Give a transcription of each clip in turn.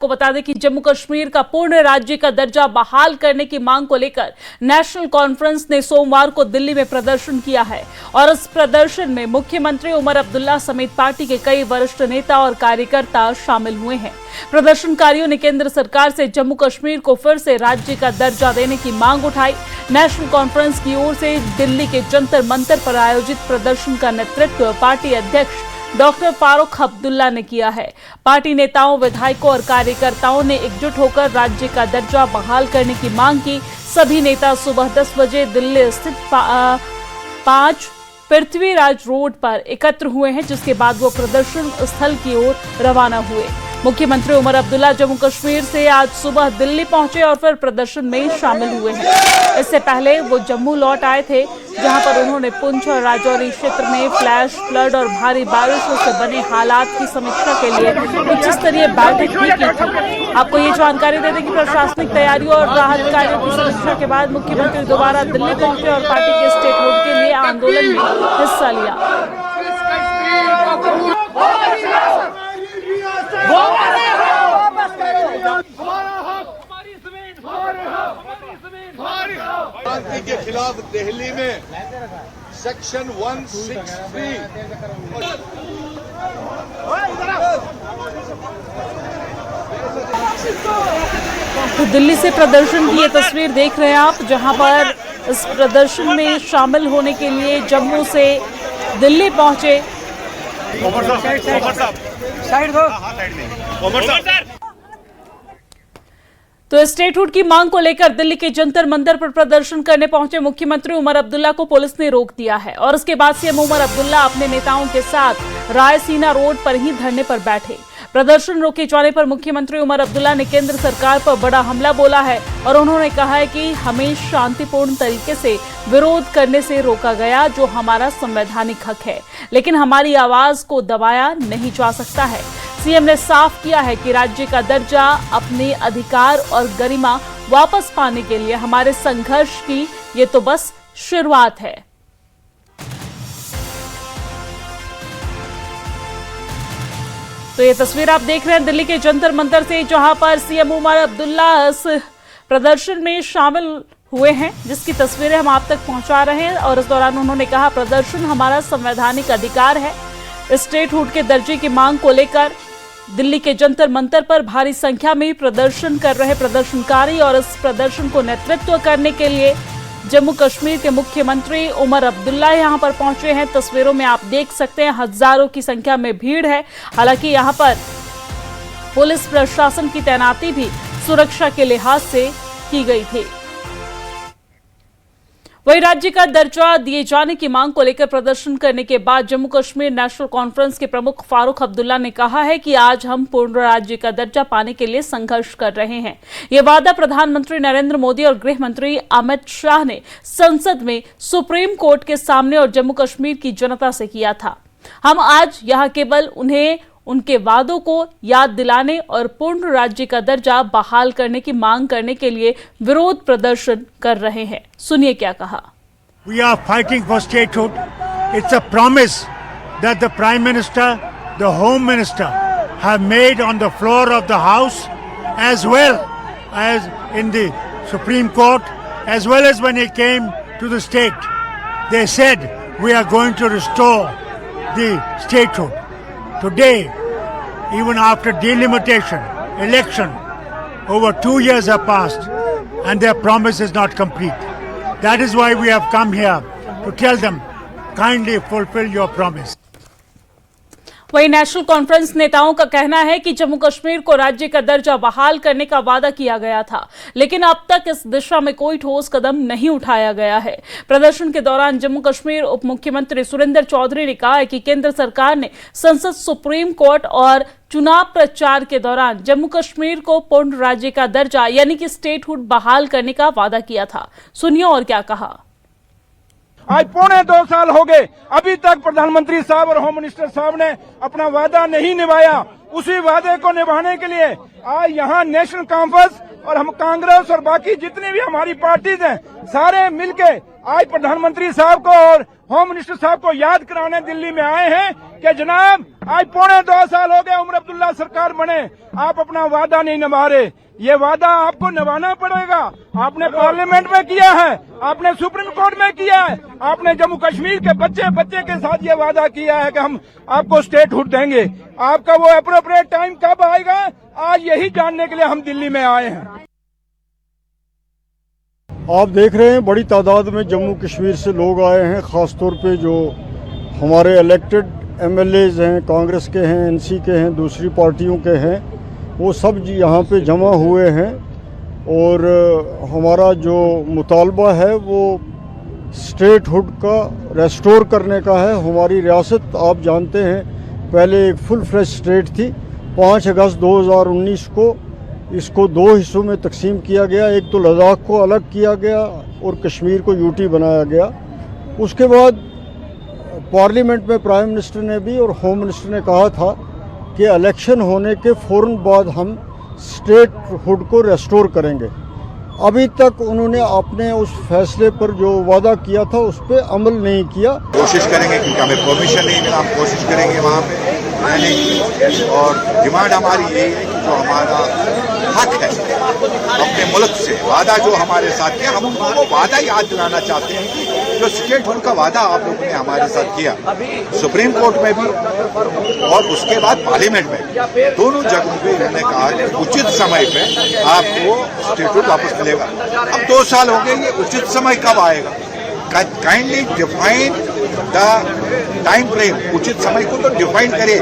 को बता दें कि जम्मू कश्मीर का पूर्ण राज्य का दर्जा बहाल करने की मांग को लेकर नेशनल कॉन्फ्रेंस ने सोमवार को दिल्ली में प्रदर्शन किया है और इस प्रदर्शन में मुख्यमंत्री उमर अब्दुल्ला समेत पार्टी के कई वरिष्ठ नेता और कार्यकर्ता शामिल हुए हैं। प्रदर्शनकारियों ने केंद्र सरकार से जम्मू कश्मीर को फिर से राज्य का दर्जा देने की मांग उठाई। नेशनल कॉन्फ्रेंस की ओर से दिल्ली के जंतर मंतर पर आयोजित प्रदर्शन का नेतृत्व पार्टी अध्यक्ष डॉक्टर फारूक अब्दुल्ला ने किया है। पार्टी नेताओं, विधायकों और कार्यकर्ताओं ने एकजुट होकर राज्य का दर्जा बहाल करने की मांग की। सभी नेता सुबह 10 बजे दिल्ली स्थित 5 पृथ्वीराज रोड पर एकत्र हुए हैं, जिसके बाद वो प्रदर्शन स्थल की ओर रवाना हुए। मुख्यमंत्री उमर अब्दुल्ला जम्मू कश्मीर से आज सुबह दिल्ली पहुंचे और फिर प्रदर्शन में शामिल हुए हैं। इससे पहले वो जम्मू लौट आए थे, जहां पर उन्होंने पुंछ और राजौरी क्षेत्र में फ्लैश फ्लड और भारी बारिशों से बने हालात की समीक्षा के लिए उच्च स्तरीय बैठक भी की थी। आपको ये जानकारी दे दें कि प्रशासनिक तैयारियों और राहत कार्यों की समीक्षा के बाद मुख्यमंत्री दोबारा दिल्ली पहुंचे और पार्टी के स्टेट होल्ड के लिए आंदोलन में हिस्सा लिया। क्रांति के खिलाफ दिल्ली में सेक्शन 163 तो दिल्ली से प्रदर्शन की ये तस्वीर देख रहे हैं आप, जहां पर इस प्रदर्शन में शामिल होने के लिए जम्मू से दिल्ली पहुंचे। तो स्टेटहुड की मांग को लेकर दिल्ली के जंतर मंतर पर प्रदर्शन करने पहुंचे मुख्यमंत्री उमर अब्दुल्ला को पुलिस ने रोक दिया है और उसके बाद सीएम उमर अब्दुल्ला अपने नेताओं के साथ रायसीना रोड पर ही धरने पर बैठे। प्रदर्शन रोके जाने पर मुख्यमंत्री उमर अब्दुल्ला ने केंद्र सरकार पर बड़ा हमला बोला है और उन्होंने कहा है कि हमें शांतिपूर्ण तरीके से विरोध करने से रोका गया, जो हमारा संवैधानिक हक है, लेकिन हमारी आवाज को दबाया नहीं जा सकता है। सीएम ने साफ किया है कि राज्य का दर्जा, अपने अधिकार और गरिमा वापस पाने के लिए हमारे संघर्ष की ये तो बस शुरुआत है। तो ये तस्वीर आप देख रहे हैं दिल्ली के जंतर मंतर से, जहां पर सीएम उमर अब्दुल्ला इस प्रदर्शन में शामिल हुए हैं, जिसकी तस्वीरें हम आप तक पहुंचा रहे हैं। और इस दौरान उन्होंने कहा, प्रदर्शन हमारा संवैधानिक अधिकार है। स्टेटहुड के दर्जे की मांग को लेकर दिल्ली के जंतर मंतर पर भारी संख्या में प्रदर्शन कर रहे प्रदर्शनकारी और इस प्रदर्शन को नेतृत्व करने के लिए जम्मू कश्मीर के मुख्यमंत्री उमर अब्दुल्ला यहां पर पहुंचे हैं। तस्वीरों में आप देख सकते हैं हजारों की संख्या में भीड़ है। हालांकि यहां पर पुलिस प्रशासन की तैनाती भी सुरक्षा के लिहाज से की गई थी। वहीं राज्य का दर्जा दिए जाने की मांग को लेकर प्रदर्शन करने के बाद जम्मू कश्मीर नेशनल कॉन्फ्रेंस के प्रमुख फारूक अब्दुल्ला ने कहा है कि आज हम पूर्ण राज्य का दर्जा पाने के लिए संघर्ष कर रहे हैं। ये वादा प्रधानमंत्री नरेंद्र मोदी और गृह मंत्री अमित शाह ने संसद में सुप्रीम कोर्ट के सामने और जम्मू कश्मीर की जनता से किया था। हम आज यहाँ केवल उन्हें उनके वादों को याद दिलाने और पूर्ण राज्य का दर्जा बहाल करने की मांग करने के लिए विरोध प्रदर्शन कर रहे हैं। सुनिए क्या कहा। We are fighting for statehood. It's a promise that the Prime Minister, the Home Minister have made on the floor of the House, as well as in the Supreme Court, as well as when he came to the state. They said we are going to restore the statehood. Today, even after delimitation, election, over 2 years have passed and their promise is not complete. That is why we have come here to tell them, kindly fulfill your promise. वहीं national conference नेताओं का कहना है कि जम्मू कश्मीर को राज्य का दर्जा बहाल करने का वादा किया गया था, लेकिन अब तक इस दिशा में कोई ठोस कदम नहीं उठाया गया है। प्रदर्शन के दौरान जम्मू कश्मीर उप मुख्यमंत्री सुरेंद्र चौधरी ने कहा है कि केंद्र सरकार ने संसद, सुप्रीम कोर्ट और चुनाव प्रचार के दौरान जम्मू कश्मीर को पूर्ण राज्य का दर्जा यानी कि स्टेटहुड बहाल करने का वादा किया था। सुनिए और क्या कहा। आज 2.25 साल हो गए, अभी तक प्रधानमंत्री साहब और होम मिनिस्टर साहब ने अपना वादा नहीं निभाया। उसी वादे को निभाने के लिए आज यहाँ नेशनल कॉन्फ्रेंस और हम कांग्रेस और बाकी जितनी भी हमारी पार्टीज हैं, सारे मिलके आज प्रधानमंत्री साहब को और होम मिनिस्टर साहब को याद कराने दिल्ली में आए हैं कि जनाब आज 2.25 साल हो गए उमर अब्दुल्ला सरकार बने, आप अपना वादा नहीं निभा रहे। ये वादा आपको निभाना पड़ेगा। आपने पार्लियामेंट में किया है, आपने सुप्रीम कोर्ट में किया है, आपने जम्मू कश्मीर के बच्चे के साथ ये वादा किया है कि हम आपको स्टेटहुड देंगे। आपका वो एप्रोप्रिएट टाइम कब आएगा, आज यही जानने के लिए हम दिल्ली में आए हैं। आप देख रहे हैं बड़ी तादाद में जम्मू कश्मीर से लोग आए हैं, ख़ास तौर पे जो हमारे इलेक्टेड एमएलएज हैं, कांग्रेस के हैं, एनसी के हैं, दूसरी पार्टियों के हैं, वो सब यहाँ पे जमा हुए हैं। और हमारा जो मुतालबा है वो स्टेटहुड का रेस्टोर करने का है। हमारी रियासत आप जानते हैं पहले एक फुल फ्लेज स्टेट थी। 5 अगस्त 2019 को इसको 2 हिस्सों में तकसीम किया गया। एक तो लद्दाख को अलग किया गया और कश्मीर को यूटी बनाया गया। उसके बाद पार्लियामेंट में प्राइम मिनिस्टर ने भी और होम मिनिस्टर ने कहा था कि इलेक्शन होने के फ़ौरन बाद हम स्टेटहुड को रेस्टोर करेंगे। अभी तक उन्होंने अपने उस फैसले पर जो वादा किया था उस पर अमल नहीं किया। कोशिश करेंगे क्योंकि हमें परमिशन नहीं मिला, हम कोशिश करेंगे वहाँ पे रहने की। और डिमांड हमारी यही है कि जो हमारा हक है अपने मुल्क से, वादा जो हमारे साथ किया, हम उनको वादा याद दिलाना चाहते हैं कि जो स्टेटहुड का वादा आप लोगों ने हमारे साथ किया सुप्रीम कोर्ट में भी और उसके बाद पार्लियामेंट में, दोनों जगहों पे इन्होंने कहा कि उचित समय पे आपको स्टेटहुड वापस मिलेगा। अब 2 साल हो गए, ये उचित समय कब आएगा? Kindly define the time frame. उचित समय को तो डिफाइन करे।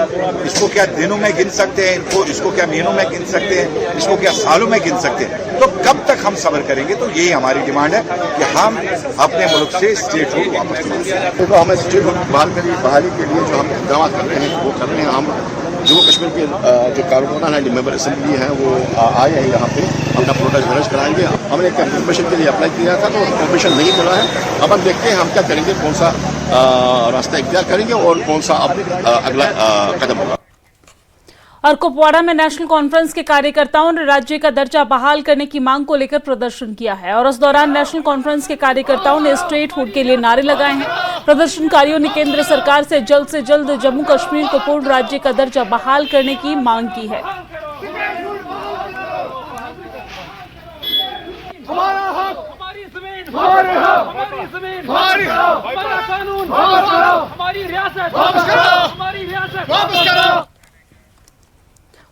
इसको क्या दिनों में गिन सकते हैं, इसको क्या महीनों में गिन सकते हैं, इसको क्या सालों में गिन सकते हैं? तो कब तक हम सब्र करेंगे? तो यही हमारी डिमांड है कि हम अपने मुल्क से स्टेटहुड वापस लें। तो हमें स्टेटहुड बहाली के लिए जो हम इक़दाम कर रहे हैं वो कर रहे हैं। हम जम्मू कश्मीर के जो कारकुनान है, मेंबर असेंबली हैं, वो आए हैं यहाँ पे अपना प्रोटेस्ट दर्ज कराएंगे। हमने एक इन्फॉर्मेशन के लिए अप्लाई किया था तो इन्फॉर्मेशन नहीं मिला है। अब हम देखते हैं हम क्या करेंगे, कौन सा रास्ता इख्तियार करेंगे और कौन सा अगला कदम होगा। और कुपवाड़ा में नेशनल कॉन्फ्रेंस के कार्यकर्ताओं ने राज्य का दर्जा बहाल करने की मांग को लेकर प्रदर्शन किया है और उस दौरान नेशनल कॉन्फ्रेंस के कार्यकर्ताओं ने स्टेटहुड के लिए नारे लगाए हैं। प्रदर्शनकारियों ने केंद्र सरकार से जल्द जम्मू कश्मीर को पूर्ण राज्य का दर्जा बहाल करने की मांग की है। हमारा हक, हमारी जमीन, हमारे हक, हमारी जमीन, हमारे हक, हमारा कानून, हमारी रियासत, हमारी रियासत वापस करो।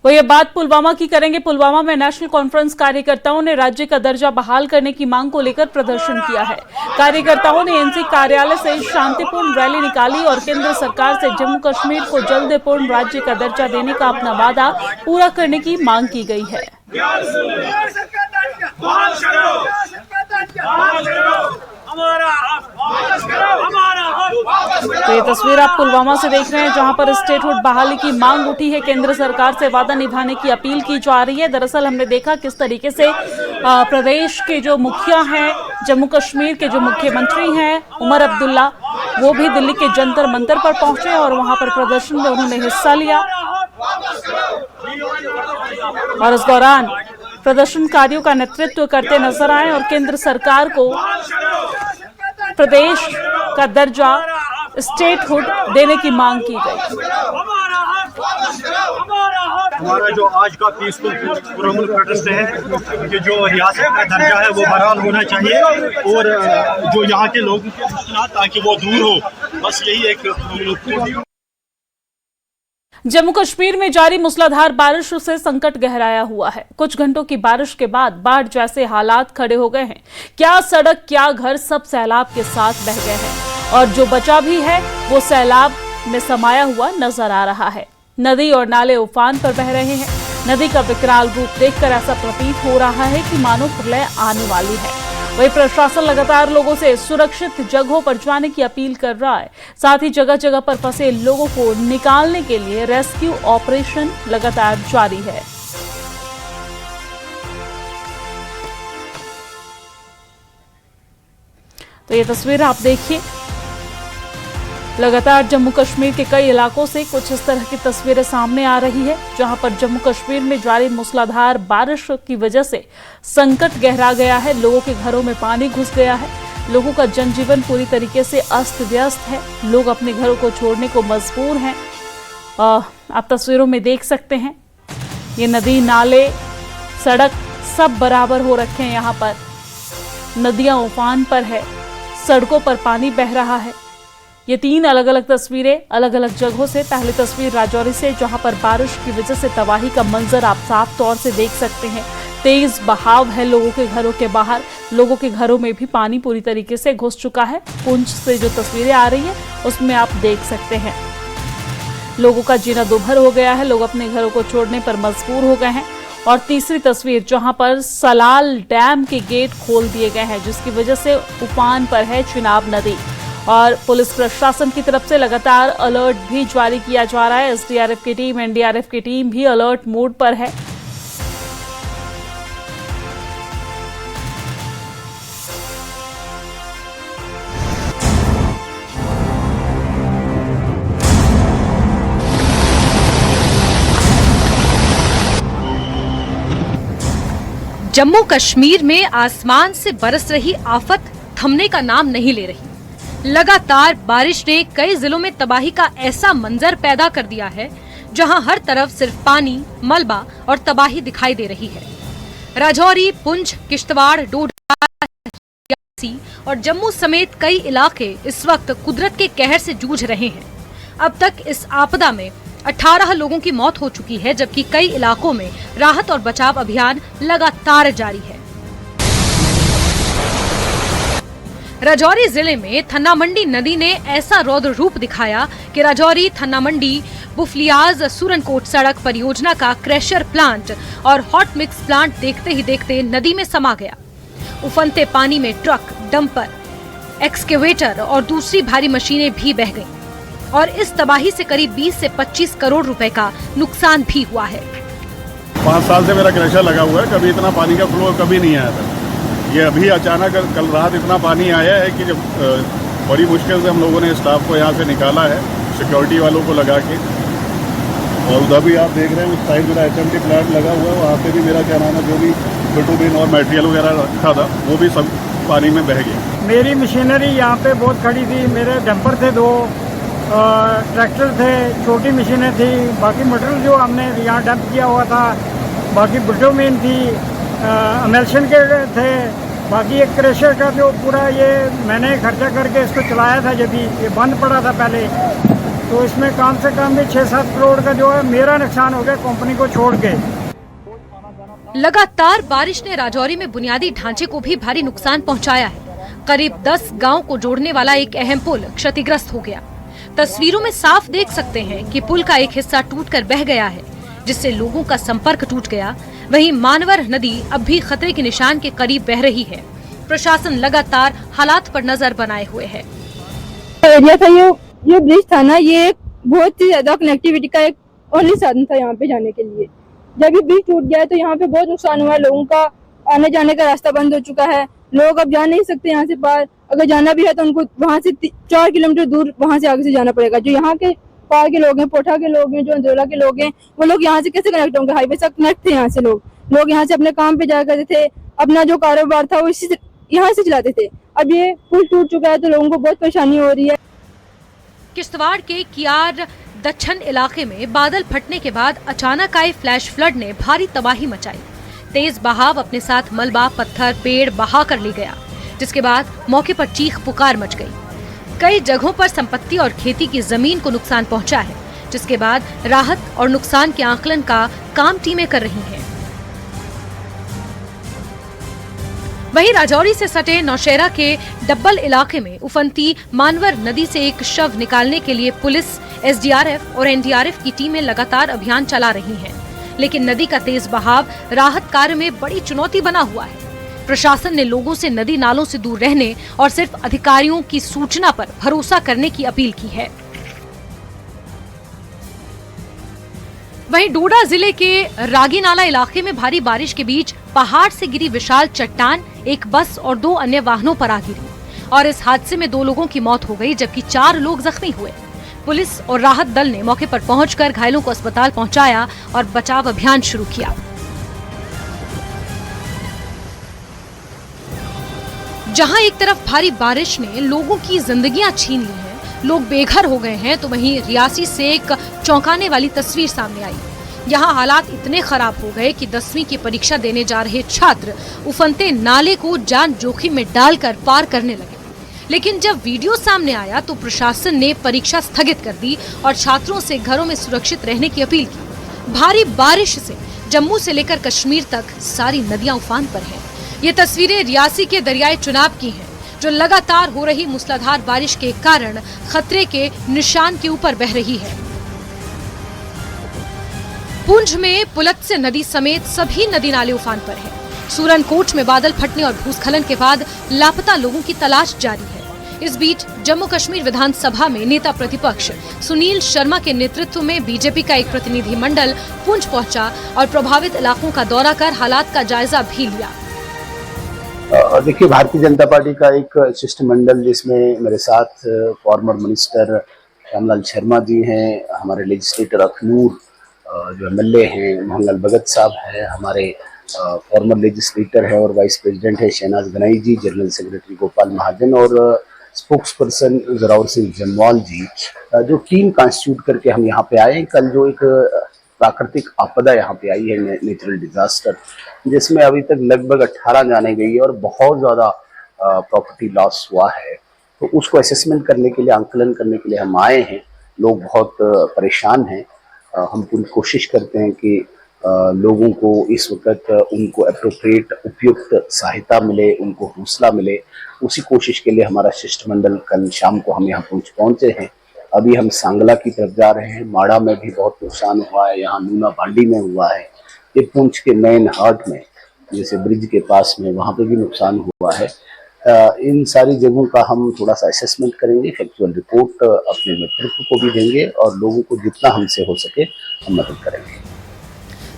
वो ये बात पुलवामा की करेंगे। पुलवामा में नेशनल कॉन्फ्रेंस कार्यकर्ताओं ने राज्य का दर्जा बहाल करने की मांग को लेकर प्रदर्शन किया है। कार्यकर्ताओं ने एनसी कार्यालय से शांतिपूर्ण रैली निकाली और केंद्र सरकार से जम्मू कश्मीर को जल्द पूर्ण राज्य का दर्जा देने का अपना वादा पूरा करने की मांग की गई है। तो ये तस्वीर आप पुलवामा से देख रहे हैं जहां पर स्टेटहुड बहाली की मांग उठी है। केंद्र सरकार से वादा निभाने की अपील की जा रही है। दरअसल हमने देखा किस तरीके से प्रदेश के जो मुखिया हैं, जम्मू कश्मीर के जो मुख्यमंत्री हैं उमर अब्दुल्ला, वो भी दिल्ली के जंतर मंतर पर पहुंचे और वहां पर प्रदर्शन में उन्होंने हिस्सा लिया। और इस दौरान प्रदर्शनकारियों का नेतृत्व करते नजर आए और केंद्र सरकार को प्रदेश का दर्जा स्टेटहुड देने की मांग की गई। हमारा जो आज का पीसफुल पुरअमन प्रोटेस्ट है कि जो रियासत का दर्जा है वो बहाल होना चाहिए और जो यहाँ के लोगों के मुश्किलात ताकि वो दूर हो, बस यही एक। जम्मू कश्मीर में जारी मूसलाधार बारिश से संकट गहराया हुआ है। कुछ घंटों की बारिश के बाद बाढ़ जैसे हालात खड़े हो गए हैं। क्या सड़क, क्या घर, सब सैलाब के साथ बह गए हैं और जो बचा भी है वो सैलाब में समाया हुआ नजर आ रहा है। नदी और नाले उफान पर बह रहे हैं। नदी का विकराल रूप देखकर ऐसा प्रतीत हो रहा है कि मानो प्रलय आने वाली है। वही प्रशासन लगातार लोगों से सुरक्षित जगहों पर जाने की अपील कर रहा है। साथ ही जगह जगह पर फंसे लोगों को निकालने के लिए रेस्क्यू ऑपरेशन लगातार जारी है। तो ये तस्वीर आप देखिए, लगातार जम्मू कश्मीर के कई इलाकों से कुछ इस तरह की तस्वीरें सामने आ रही है जहां पर जम्मू कश्मीर में जारी मूसलाधार बारिश की वजह से संकट गहरा गया है। लोगों के घरों में पानी घुस गया है। लोगों का जनजीवन पूरी तरीके से अस्त व्यस्त है। लोग अपने घरों को छोड़ने को मजबूर हैं। आप तस्वीरों में देख सकते हैं, ये नदी, नाले, सड़क सब बराबर हो रखे हैं। यहाँ पर नदियां उफान पर है, सड़कों पर पानी बह रहा है। ये 3 अलग अलग तस्वीरें अलग अलग जगहों से। पहली तस्वीर राजौरी से, जहां पर बारिश की वजह से तबाही का मंजर आप साफ तौर से देख सकते हैं। तेज बहाव है लोगों के घरों के बाहर, लोगों के घरों में भी पानी पूरी तरीके से घुस चुका है। पुंछ से जो तस्वीरें आ रही है उसमें आप देख सकते हैं लोगों का जीना दुभर हो गया है, लोग अपने घरों को छोड़ने पर मजबूर हो गए हैं। और तीसरी तस्वीर जहां पर सलाल डैम के गेट खोल दिए गए हैं, जिसकी वजह से उफान पर है चिनाब नदी। और पुलिस प्रशासन की तरफ से लगातार अलर्ट भी जारी किया जा रहा है। एसडीआरएफ की टीम, एनडीआरएफ की टीम भी अलर्ट मोड पर है। जम्मू कश्मीर में आसमान से बरस रही आफत थमने का नाम नहीं ले रही। लगातार बारिश ने कई जिलों में तबाही का ऐसा मंजर पैदा कर दिया है, जहां हर तरफ सिर्फ पानी, मलबा और तबाही दिखाई दे रही है। राजौरी, पुंछ, किश्तवाड़, डोडा और जम्मू समेत कई इलाके इस वक्त कुदरत के कहर से जूझ रहे हैं। अब तक इस आपदा में 18 लोगों की मौत हो चुकी है, जबकि कई इलाकों में राहत और बचाव अभियान लगातार जारी है। राजौरी जिले में थन्ना मंडी नदी ने ऐसा रौद्र रूप दिखाया कि राजौरी थन्ना मंडी बुफलियाज सुरनकोट सड़क परियोजना का क्रैशर प्लांट और हॉट मिक्स प्लांट देखते ही देखते नदी में समा गया। उफनते पानी में ट्रक, डंपर, एक्सकेवेटर और दूसरी भारी मशीनें भी बह गईं। और इस तबाही से करीब 20 से 25 करोड़ रुपए का नुकसान भी हुआ है। 5 साल से मेरा क्रैशर लगा हुआ है, कभी इतना पानी का फ्लो कभी नहीं आया था। ये अभी अचानक कल रात इतना पानी आया है कि जब बड़ी मुश्किल से हम लोगों ने स्टाफ को यहाँ से निकाला है, सिक्योरिटी वालों को लगा के। और उधर भी आप देख रहे हैं उस साइड मेरा HMT प्लांट लगा हुआ है, वहाँ पे भी मेरा क्या नाम है जो भी बिटुमिन और मटेरियल वगैरह रखा था वो भी सब पानी में बह गया। मेरी मशीनरी यहाँ पे बहुत खड़ी थी। मेरे डंपर थे 2, ट्रैक्टर थे, छोटी मशीनें थी, बाकी मटेरियल जो हमने यहाँ डंप किया हुआ था, बाकी बिटुमिन थी, एमल्शन के थे, बाकी एक क्रशर का जो पूरा ये मैंने खर्चा करके इसको चलाया था, जब ये बंद पड़ा था पहले, तो इसमें कम से कम भी 6-7 करोड़ का जो है मेरा नुकसान हो गया कंपनी को छोड़ के। लगातार बारिश ने राजौरी में बुनियादी ढांचे को भी भारी नुकसान पहुंचाया है। करीब 10 गांव को जोड़ने वाला एक अहम पुल क्षतिग्रस्त हो गया। तस्वीरों में साफ देख सकते हैं कि पुल का एक हिस्सा टूटकर बह गया है, जिससे लोगों का संपर्क टूट गया। वहीं मानवर नदी अब भी खतरे के निशान के करीब बह रही है। प्रशासन लगातार हालात पर नजर बनाए हुए है। एरिया था ये ब्रिज था ना, ये बहुत ही ज्यादा कनेक्टिविटी का एक ओनली साधन था यहाँ पे जाने के लिए। जब ये ब्रिज टूट गया है तो यहाँ पे बहुत नुकसान हुआ है। लोगों का आने जाने का रास्ता बंद हो चुका है। लोग अब जा नहीं सकते यहाँ से पार। अगर जाना भी है तो उनको वहाँ से 4 किलोमीटर दूर वहाँ से आगे से जाना पड़ेगा। जो यहाँ के पार के लोग हैं, पोठा के लोग हैं, जो अंदोला के लोग हैं, वो लोग यहाँ से कैसे कनेक्ट होंगे? हाईवे से कनेक्ट थे यहाँ से लोग यहाँ से अपने काम पे जाया करते थे, अपना जो कारोबार था वो इसी से यहाँ से चलाते थे। अब ये पुल टूट चुका है तो लोगों को बहुत परेशानी हो रही है। किश्तवाड़ के कियार दच्छन इलाके में बादल फटने के बाद अचानक आए फ्लैश फ्लड ने भारी तबाही मचाई। तेज बहाव अपने साथ मलबा, पत्थर, पेड़ बहा कर ले गया, जिसके बाद मौके पर चीख पुकार मच गई। कई जगहों पर संपत्ति और खेती की जमीन को नुकसान पहुंचा है, जिसके बाद राहत और नुकसान के आकलन का काम टीमें कर रही हैं। वहीं राजौरी से सटे नौशेरा के डब्बल इलाके में उफनती मानवर नदी से एक शव निकालने के लिए पुलिस, एसडीआरएफ और एनडीआरएफ की टीमें लगातार अभियान चला रही हैं। लेकिन नदी का तेज बहाव राहत कार्य में बड़ी चुनौती बना हुआ है। प्रशासन ने लोगों से नदी नालों से दूर रहने और सिर्फ अधिकारियों की सूचना पर भरोसा करने की अपील की है। वहीं डोडा जिले के रागीनाला इलाके में भारी बारिश के बीच पहाड़ से गिरी विशाल चट्टान एक बस और 2 अन्य वाहनों पर आ गिरी और इस हादसे में 2 लोगों की मौत हो गई, जबकि 4 लोग जख्मी हुए। पुलिस और राहत दल ने मौके पर पहुंचकर घायलों को अस्पताल पहुंचाया और बचाव अभियान शुरू किया। जहां एक तरफ भारी बारिश ने लोगों की जिंदगियां छीन ली हैं, लोग बेघर हो गए हैं, तो वहीं रियासी से एक चौंकाने वाली तस्वीर सामने आई। यहाँ हालात इतने खराब हो गए कि 10वीं की परीक्षा देने जा रहे छात्र उफनते नाले को जान जोखिम में डालकर पार करने लगे। लेकिन जब वीडियो सामने आया तो प्रशासन ने परीक्षा स्थगित कर दी और छात्रों से घरों में सुरक्षित रहने की अपील की। भारी बारिश से जम्मू से लेकर कश्मीर तक सारी नदियां उफान पर हैं। ये तस्वीरें रियासी के दरियाई चुनाव की हैं, जो लगातार हो रही मूसलाधार बारिश के कारण खतरे के निशान के ऊपर बह रही है। पुंछ में पुलत्स्य नदी समेत सभी नदी नाले उफान पर हैं। सूरनकोट में बादल फटने और भूस्खलन के बाद लापता लोगों की तलाश जारी है। इस बीच जम्मू कश्मीर विधानसभा में नेता प्रतिपक्ष सुनील शर्मा के नेतृत्व में बीजेपी का एक प्रतिनिधि मंडल पुंछ पहुंचा और प्रभावित इलाकों का दौरा कर हालात का जायजा भी लिया। देखिए, भारतीय जनता पार्टी का एक शिष्टमंडल जिसमें मेरे साथ फॉर्मर मिनिस्टर श्यामलाल शर्मा जी हैं, हमारे लेजिस्लेटर अखनूर जो एमएलए हैं मोहनलाल भगत साहब है, हमारे फॉर्मर लेजिस्लेटर है और वाइस प्रेसिडेंट है शहनाज गनाई जी, जनरल सेक्रेटरी गोपाल महाजन और स्पोक्स पर्सन जोरावर सिंह जमवाल जी, जो टीम कॉन्स्टिट्यूट करके हम यहाँ पे आए। कल जो एक प्राकृतिक आपदा यहाँ पे आई है, नेचुरल डिजास्टर, जिसमें अभी तक लगभग 18 जाने गई है और बहुत ज़्यादा प्रॉपर्टी लॉस हुआ है, तो उसको असेसमेंट करने के लिए, आंकलन करने के लिए हम आए हैं। लोग बहुत परेशान हैं। हम पूरी कोशिश करते हैं कि लोगों को इस वक्त उनको अप्रोप्रिएट उपयुक्त सहायता मिले, उनको हौसला मिले। उसी कोशिश के लिए हमारा शिष्टमंडल कल शाम को हम यहाँ पहुँचे हैं। अभी हम सांगला की तरफ जा रहे हैं। माड़ा में भी बहुत नुकसान हुआ है, यहाँ नूना बांडी में हुआ है, ये पुंछ के मेन हार्ट में जैसे ब्रिज के पास में वहाँ पे भी नुकसान हुआ है। इन सारी जगहों का हम थोड़ा सा असेसमेंट करेंगे, फैक्चुअल रिपोर्ट अपने नेतृत्व को भी देंगे और लोगों को जितना हमसे हो सके हम मदद करेंगे।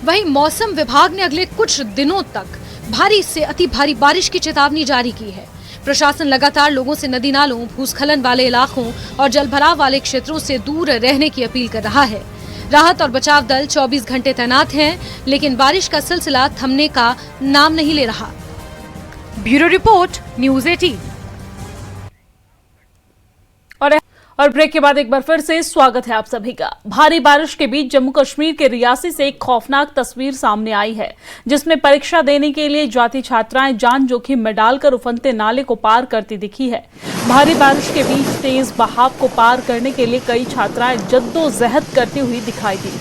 वहीं मौसम विभाग ने अगले कुछ दिनों तक भारी से अति भारी बारिश की चेतावनी जारी की है। प्रशासन लगातार लोगों से नदी नालों, भूस्खलन वाले इलाकों और जलभराव वाले क्षेत्रों से दूर रहने की अपील कर रहा है। राहत और बचाव दल 24 घंटे तैनात हैं, लेकिन बारिश का सिलसिला थमने का नाम नहीं ले रहा। Bureau report, news 18। और ब्रेक के बाद एक बार फिर से स्वागत है आप सभी का। भारी बारिश के बीच जम्मू कश्मीर के रियासी से एक खौफनाक तस्वीर सामने आई है, जिसमें परीक्षा देने के लिए जाती छात्राएं जान जोखिम में डालकर उफनते नाले को पार करती दिखी है। भारी बारिश के बीच तेज बहाव को पार करने के लिए कई छात्राएं जद्दोजहद करती हुई दिखाई दी।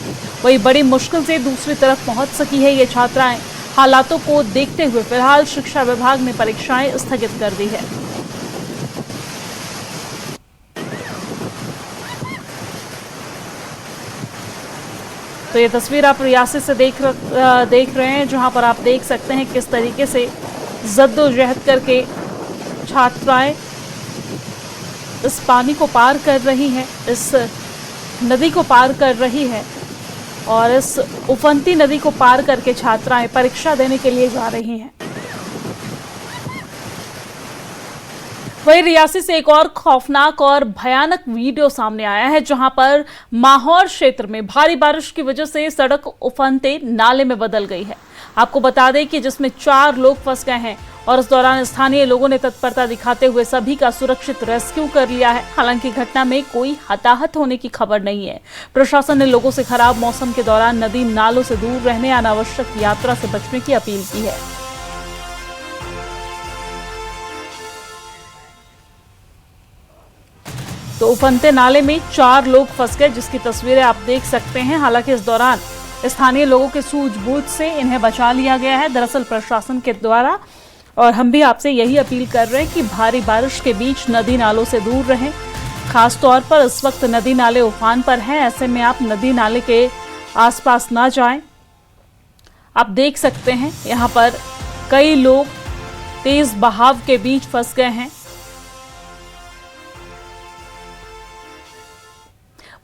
वही बड़ी मुश्किल से दूसरी तरफ पहुंच सकी है ये छात्राएं। हालातों को देखते हुए फिलहाल शिक्षा विभाग ने परीक्षाएं स्थगित कर दी है। तो ये तस्वीर आप रियासी से देख रहे हैं, जहां पर आप देख सकते हैं किस तरीके से जद्दोजहद करके छात्राएं इस पानी को पार कर रही हैं, इस नदी को पार कर रही हैं और इस उफनती नदी को पार करके छात्राएं परीक्षा देने के लिए जा रही हैं। वहीं रियासी से एक और खौफनाक और भयानक वीडियो सामने आया है, जहां पर माहौर क्षेत्र में भारी बारिश की वजह से सड़क उफनते नाले में बदल गई है। आपको बता दें कि जिसमें 4 लोग फंस गए हैं और इस दौरान स्थानीय लोगों ने तत्परता दिखाते हुए सभी का सुरक्षित रेस्क्यू कर लिया है। हालांकि घटना में कोई हताहत होने की खबर नहीं है। प्रशासन ने लोगों से खराब मौसम के दौरान नदी नालों से दूर रहने, अनावश्यक यात्रा से बचने की अपील की है। तो उफनते नाले में 4 लोग फंस गए, जिसकी तस्वीरें आप देख सकते हैं। हालांकि इस दौरान स्थानीय लोगों के सूझबूझ से इन्हें बचा लिया गया है दरअसल प्रशासन के द्वारा। और हम भी आपसे यही अपील कर रहे हैं कि भारी बारिश के बीच नदी नालों से दूर रहें। खास तौर पर इस वक्त नदी नाले उफान पर हैं, ऐसे में आप नदी नाले के आसपास ना जाएं। आप देख सकते हैं यहाँ पर कई लोग तेज बहाव के बीच फंस गए हैं।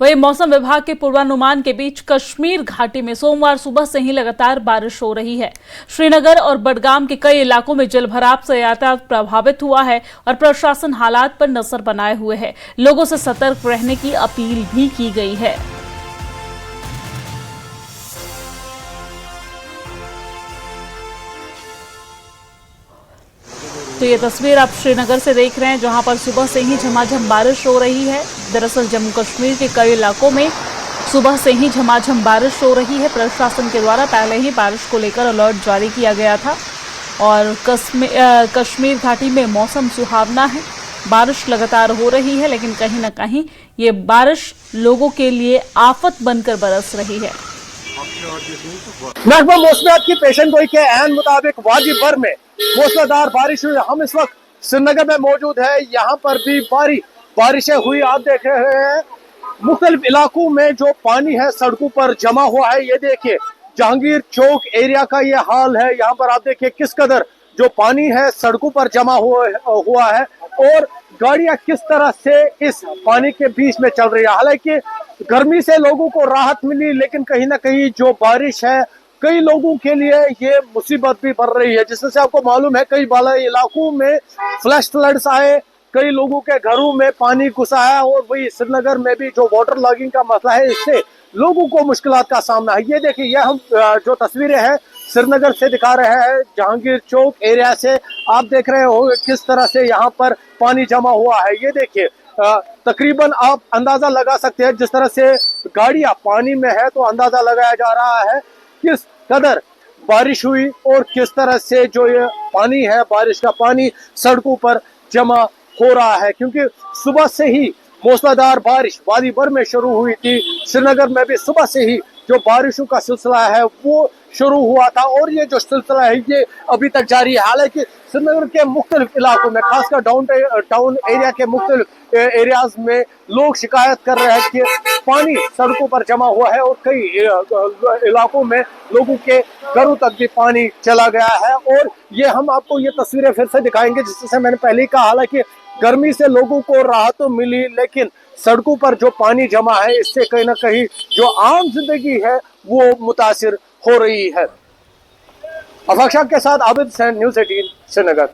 वहीं मौसम विभाग के पूर्वानुमान के बीच कश्मीर घाटी में सोमवार सुबह से ही लगातार बारिश हो रही है। श्रीनगर और बडगाम के कई इलाकों में जलभराव से यातायात प्रभावित हुआ है और प्रशासन हालात पर नजर बनाए हुए है। लोगों से सतर्क रहने की अपील भी की गई है। तो ये तस्वीर आप श्रीनगर से देख रहे हैं, जहां पर सुबह से ही झमाझम बारिश हो रही है। दरअसल जम्मू कश्मीर के कई इलाकों में सुबह से ही झमाझम बारिश हो रही है। प्रशासन के द्वारा पहले ही बारिश को लेकर अलर्ट जारी किया गया था और कश्मीर घाटी में मौसम सुहावना है। बारिश लगातार हो रही है, लेकिन कहीं ना कहीं ये बारिश लोगों के लिए आफत बनकर बरस रही है। महकमा मौसमियात की पेशन गोई के ऐन मुताबिक वादी भर में मूसलाधार बारिश हुई। हम इस वक्त श्रीनगर में मौजूद है, यहाँ पर भी बारिशें हुई। आप देख रहे हैं मुख्तलिफ इलाकों में जो पानी है सड़कों पर जमा हुआ है। ये देखिए जहांगीर चौक एरिया का ये हाल है। यहाँ पर आप देखिए किस कदर जो पानी है सड़कों पर जमा हुआ है और गाड़ियां किस तरह से इस पानी के बीच में चल रही है। हालांकि गर्मी से लोगों को राहत मिली, लेकिन कहीं ना कहीं जो बारिश है कई लोगों के लिए ये मुसीबत भी बढ़ रही है। जिससे आपको मालूम है कई बाला इलाकों में फ्लैश फ्लड्स आए, कई लोगों के घरों में पानी घुसा है और वही श्रीनगर में भी जो वाटर लॉगिंग का मसला है इससे लोगों को मुश्किलात का सामना है। ये देखिए ये हम जो तस्वीरें हैं श्रीनगर से दिखा रहे हैं, जहांगीर चौक एरिया से। आप देख रहे हो किस तरह से यहाँ पर पानी जमा हुआ है। ये देखिए तकरीबन आप अंदाजा लगा सकते हैं जिस तरह से गाड़ियां पानी में है, तो अंदाजा लगाया जा रहा है किस कदर बारिश हुई और किस तरह से जो ये पानी है बारिश का पानी सड़कों पर जमा हो रहा है। क्योंकि सुबह से ही मूसलाधार बारिश वादी भर में शुरू हुई थी। श्रीनगर में भी सुबह से ही जो बारिशों का सिलसिला है वो शुरू हुआ था और ये जो सिलसिला है ये अभी तक जारी है। हालांकि श्रीनगर के मुख्तलिफ इलाकों में खासकर टाउन एरिया के मुख्तलिफ एरियाज में लोग शिकायत कर रहे हैं कि पानी सड़कों पर जमा हुआ है और कई इलाकों में लोगों के घरों तक भी पानी चला गया है। और ये हम आपको ये तस्वीरें फिर से दिखाएंगे जिससे मैंने पहले ही कहा, हालांकि गर्मी से लोगों को राहत तो मिली, लेकिन सड़कों पर जो पानी जमा है इससे कहीं ना कहीं जो आम जिंदगी है वो मुतासिर हो रही है। अफाक के साथ आबिद हुसैन, न्यूज़ 18 श्रीनगर।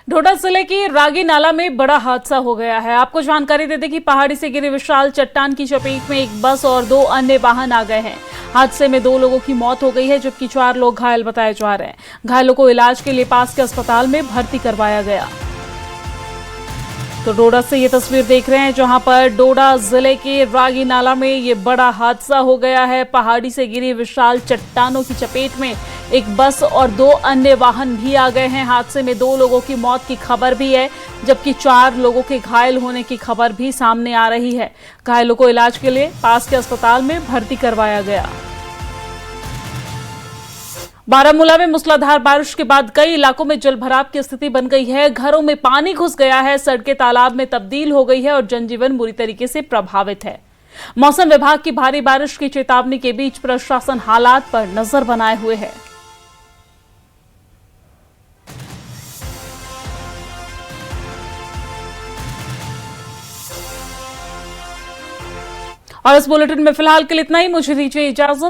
डोडा जिले की रागी नाला में बड़ा हादसा हो गया है। आपको जानकारी दे दें कि पहाड़ी से गिरी विशाल चट्टान की चपेट में एक बस और 2 अन्य वाहन आ गए हैं। हादसे में 2 लोगों की मौत हो गई है, जबकि 4 लोग घायल बताए जा रहे हैं। घायलों को इलाज के लिए पास के अस्पताल में भर्ती करवाया गया। तो डोडा से ये तस्वीर देख रहे हैं, जहां पर डोडा जिले के रागी नाला में ये बड़ा हादसा हो गया है। पहाड़ी से गिरी विशाल चट्टानों की चपेट में एक बस और 2 अन्य वाहन भी आ गए हैं। हादसे में 2 लोगों की मौत की खबर भी है, जबकि 4 लोगों के घायल होने की खबर भी सामने आ रही है। घायलों को इलाज के लिए पास के अस्पताल में भर्ती करवाया गया। बारामूला में मूसलाधार बारिश के बाद कई इलाकों में जलभराव की स्थिति बन गई है। घरों में पानी घुस गया है, सड़कें तालाब में तब्दील हो गई है और जनजीवन बुरी तरीके से प्रभावित है। मौसम विभाग की भारी बारिश की चेतावनी के बीच प्रशासन हालात पर नजर बनाए हुए है। और इस बुलेटिन में फिलहाल के लिए इतना ही। मुझे दीजिए इजाजत।